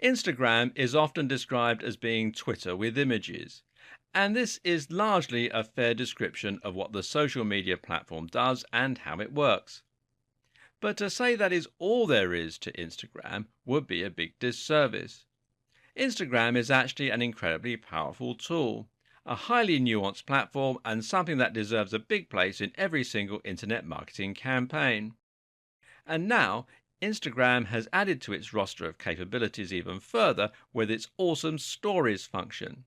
Instagram is often described as being Twitter with images, and this is largely a fair description of what the social media platform does and how it works. But to say that is all there is to Instagram would be a big disservice. Instagram is actually an incredibly powerful tool, a highly nuanced platform, and something that deserves a big place in every single internet marketing campaign. And now, Instagram has added to its roster of capabilities even further with its awesome Stories function.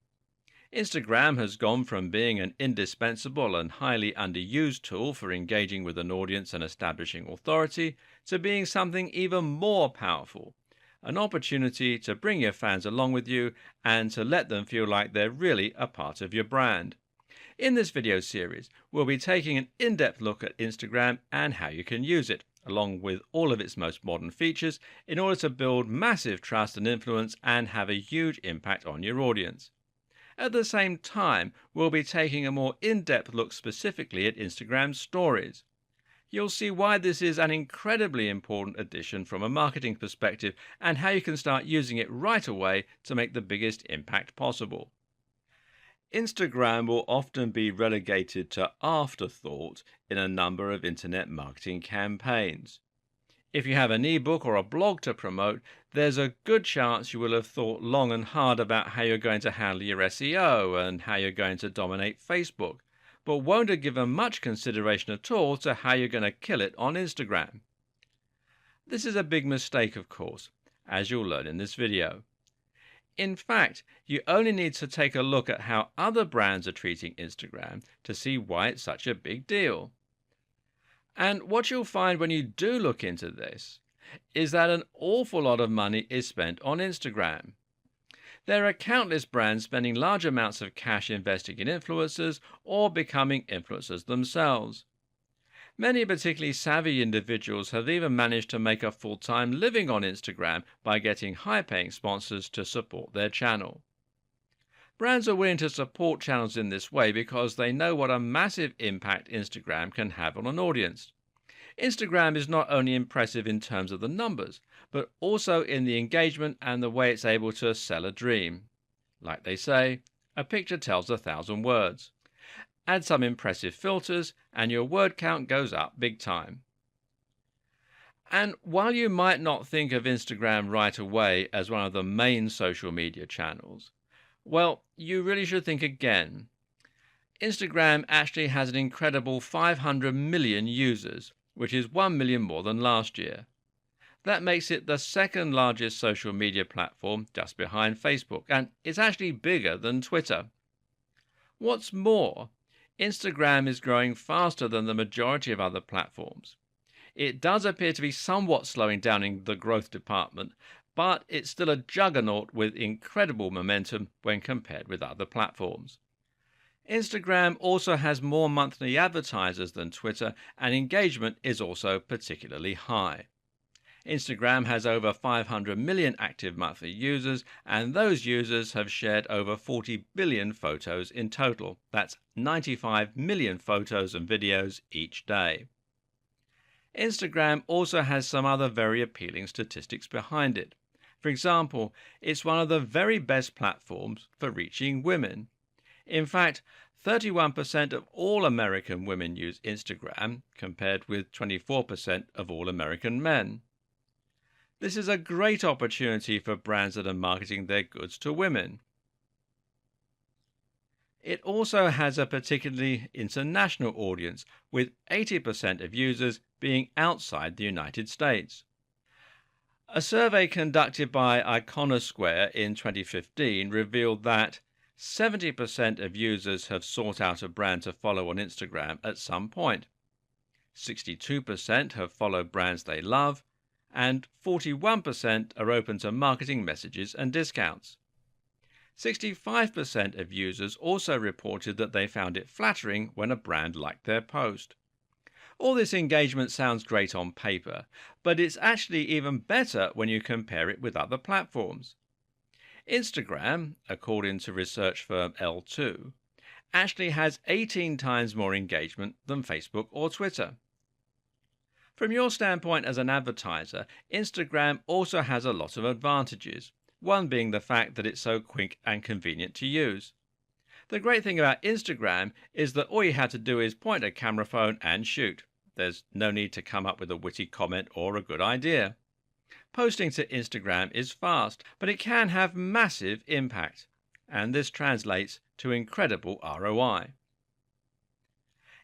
Instagram has gone from being an indispensable and highly underused tool for engaging with an audience and establishing authority to being something even more powerful, an opportunity to bring your fans along with you and to let them feel like they're really a part of your brand. In this video series, we'll be taking an in-depth look at Instagram and how you can use it, along with all of its most modern features, in order to build massive trust and influence and have a huge impact on your audience. At the same time, we'll be taking a more in-depth look specifically at Instagram Stories. You'll see why this is an incredibly important addition from a marketing perspective and how you can start using it right away to make the biggest impact possible. Instagram will often be relegated to afterthought in a number of internet marketing campaigns. If you have an ebook or a blog to promote, there's a good chance you will have thought long and hard about how you're going to handle your SEO and how you're going to dominate Facebook, but won't have given much consideration at all to how you're going to kill it on Instagram. This is a big mistake, of course, as you'll learn in this video. In fact, you only need to take a look at how other brands are treating Instagram to see why it's such a big deal. And what you'll find when you do look into this is that an awful lot of money is spent on Instagram. There are countless brands spending large amounts of cash investing in influencers or becoming influencers themselves. Many particularly savvy individuals have even managed to make a full-time living on Instagram by getting high-paying sponsors to support their channel. Brands are willing to support channels in this way because they know what a massive impact Instagram can have on an audience. Instagram is not only impressive in terms of the numbers, but also in the engagement and the way it's able to sell a dream. Like they say, a picture tells 1,000 words. Add some impressive filters and your word count goes up big time. And while you might not think of Instagram right away as one of the main social media channels, well, you really should think again. Instagram actually has an incredible 500 million users, which is 1 million more than last year. That makes it the second largest social media platform just behind Facebook, and it's actually bigger than Twitter. What's more, Instagram is growing faster than the majority of other platforms. It does appear to be somewhat slowing down in the growth department, but it's still a juggernaut with incredible momentum when compared with other platforms. Instagram also has more monthly advertisers than Twitter, and engagement is also particularly high. Instagram has over 500 million active monthly users, and those users have shared over 40 billion photos in total. That's 95 million photos and videos each day. Instagram also has some other very appealing statistics behind it. For example, it's one of the very best platforms for reaching women. In fact, 31% of all American women use Instagram, compared with 24% of all American men. This is a great opportunity for brands that are marketing their goods to women. It also has a particularly international audience, with 80% of users being outside the United States. A survey conducted by Iconosquare in 2015 revealed that 70% of users have sought out a brand to follow on Instagram at some point. 62% have followed brands they love, and 41% are open to marketing messages and discounts. 65% of users also reported that they found it flattering when a brand liked their post. All this engagement sounds great on paper, but it's actually even better when you compare it with other platforms. Instagram, according to research firm L2, actually has 18 times more engagement than Facebook or Twitter. From your standpoint as an advertiser, Instagram also has a lot of advantages. one being the fact that it's so quick and convenient to use. The great thing about Instagram is that all you have to do is point a camera phone and shoot. There's no need to come up with a witty comment or a good idea. Posting to Instagram is fast, but it can have massive impact, and this translates to incredible ROI.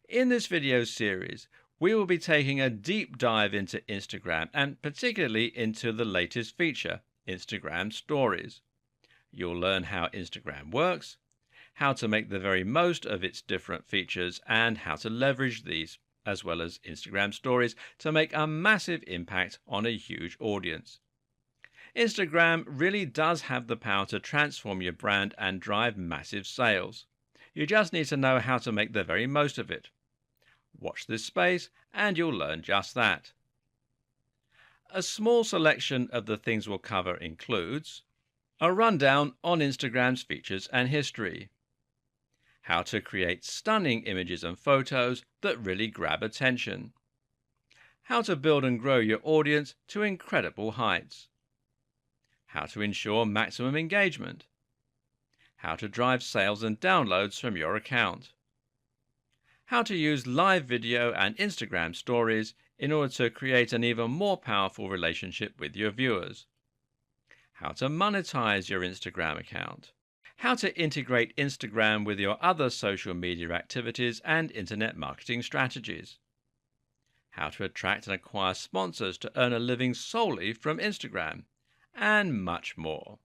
In this video series, we will be taking a deep dive into Instagram and particularly into the latest feature, Instagram Stories. You'll learn how Instagram works, how to make the very most of its different features, and how to leverage these, as well as Instagram Stories, to make a massive impact on a huge audience. Instagram really does have the power to transform your brand and drive massive sales. You just need to know how to make the very most of it. Watch this space and you'll learn just that. A small selection of the things we'll cover includes a rundown on Instagram's features and history, how to create stunning images and photos that really grab attention, how to build and grow your audience to incredible heights, how to ensure maximum engagement, how to drive sales and downloads from your account, how to use live video and Instagram stories in order to create an even more powerful relationship with your viewers, how to monetize your Instagram account, how to integrate Instagram with your other social media activities and internet marketing strategies, how to attract and acquire sponsors to earn a living solely from Instagram, and much more.